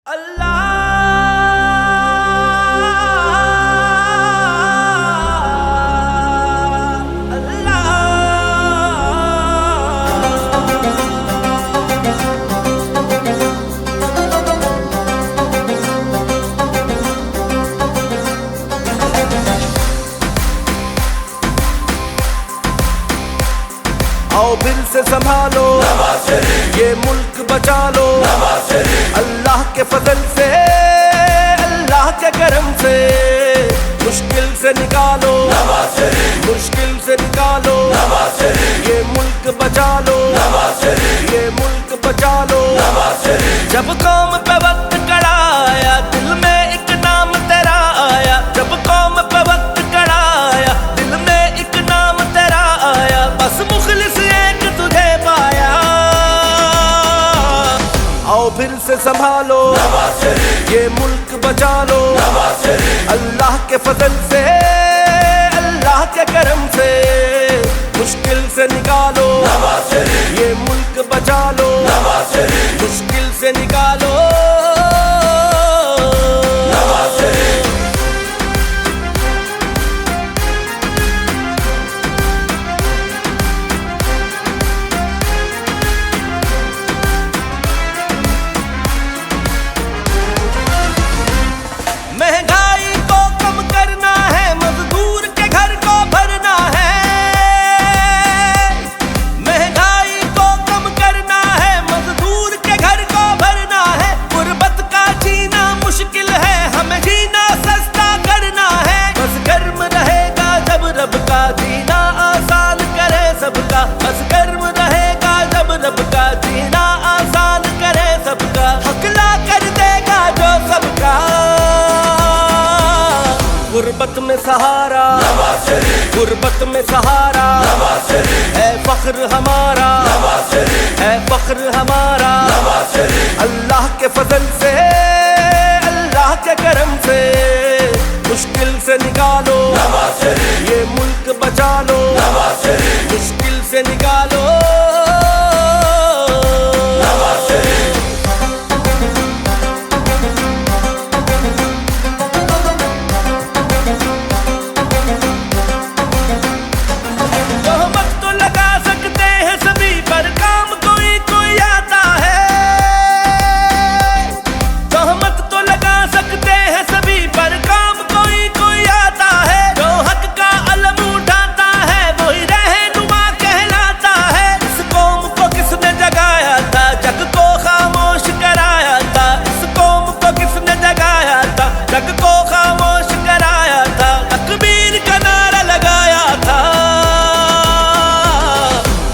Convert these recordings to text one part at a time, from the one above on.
आओ फिर से संभालो ये मुल्क बचा लो अल्लाह के फजल से, अल्लाह के करम से। मुश्किल से निकालो, मुश्किल से निकालो, ये मुल्क बचा लो, ये मुल्क बचा लो। जब कौम पे वक्त कड़ा आया, दिल में एक नाम तेरा आया। जब कौम पे वक्त कड़ा आया, दिल में एक नाम तेरा आया। बस मुखलिस एक तुझे पाया। आओ फिर से संभालो ये मुल्क बचा लो अल्लाह के फजल से, अल्लाह के करम से। मुश्किल से निकालो ये मुल्क बचा लो, मुश्किल से निकालो। महंगाई को कम करना है, मजदूर के घर को भरना है। महंगाई को कम करना है, मजदूर के घर को भरना है। गुर्बत का जीना मुश्किल है, हमें जीना सस्ता करना है। बस गर्म रहेगा जब रब का जीना आसान करे सबका। बस गर्म रहेगा जब रब का जीना आसान करे सबका। हकला कर देगा जो सबका। गुर्बत में सहारा, गुर्बत में सहारा है फख्र हमारा, है फख्र हमारा। अल्लाह के फजल से, अल्लाह के करम से। मुश्किल से निकालो ये मुल्क बचा लो, मुश्किल से निकालो।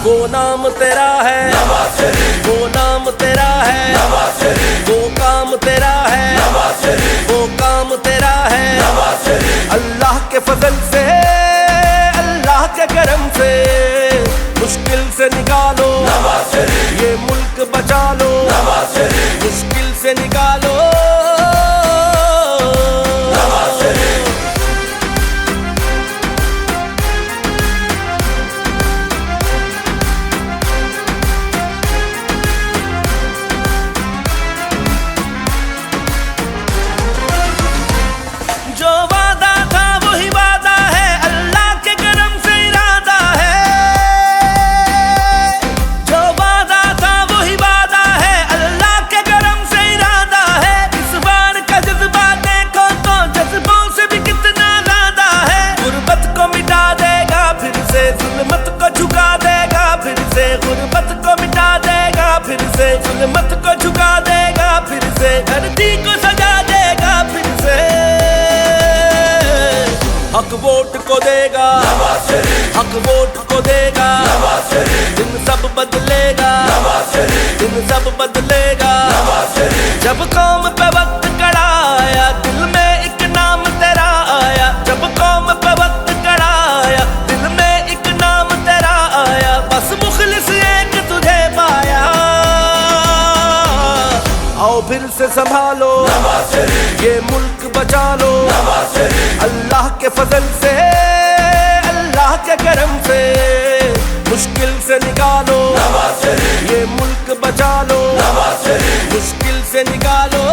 वो नाम तेरा है, वो नाम तेरा है, वो काम तेरा है, वो काम तेरा है। अल्लाह के फजल से, अल्लाह के करम से। मुश्किल से निकालो ये मुल्क बचा लो, मुश्किल से निकालो। गुर्बत को मिटा देगा फिर से, जुल्मत को झुका देगा फिर से। धरती को सजा देगा फिर से। हक वोट को देगा, हक वोट को देगा। दिन सब बदलेगा, दिन सब बदलेगा। जब कौम पे वक्त कड़ा आया, दिल में एक नाम तेरा आया। जब कौम पे वक्त कड़ा आया, दिल में एक नाम तेरा आया। बस मुखलिस एक तुझे पाया। आओ फिर से संभालो ये मुल्क बचा लो अल्लाह के फजल से, अल्लाह के करम से। मुश्किल से निकालो ये मुल्क बचा लो, मुश्किल से निकालो।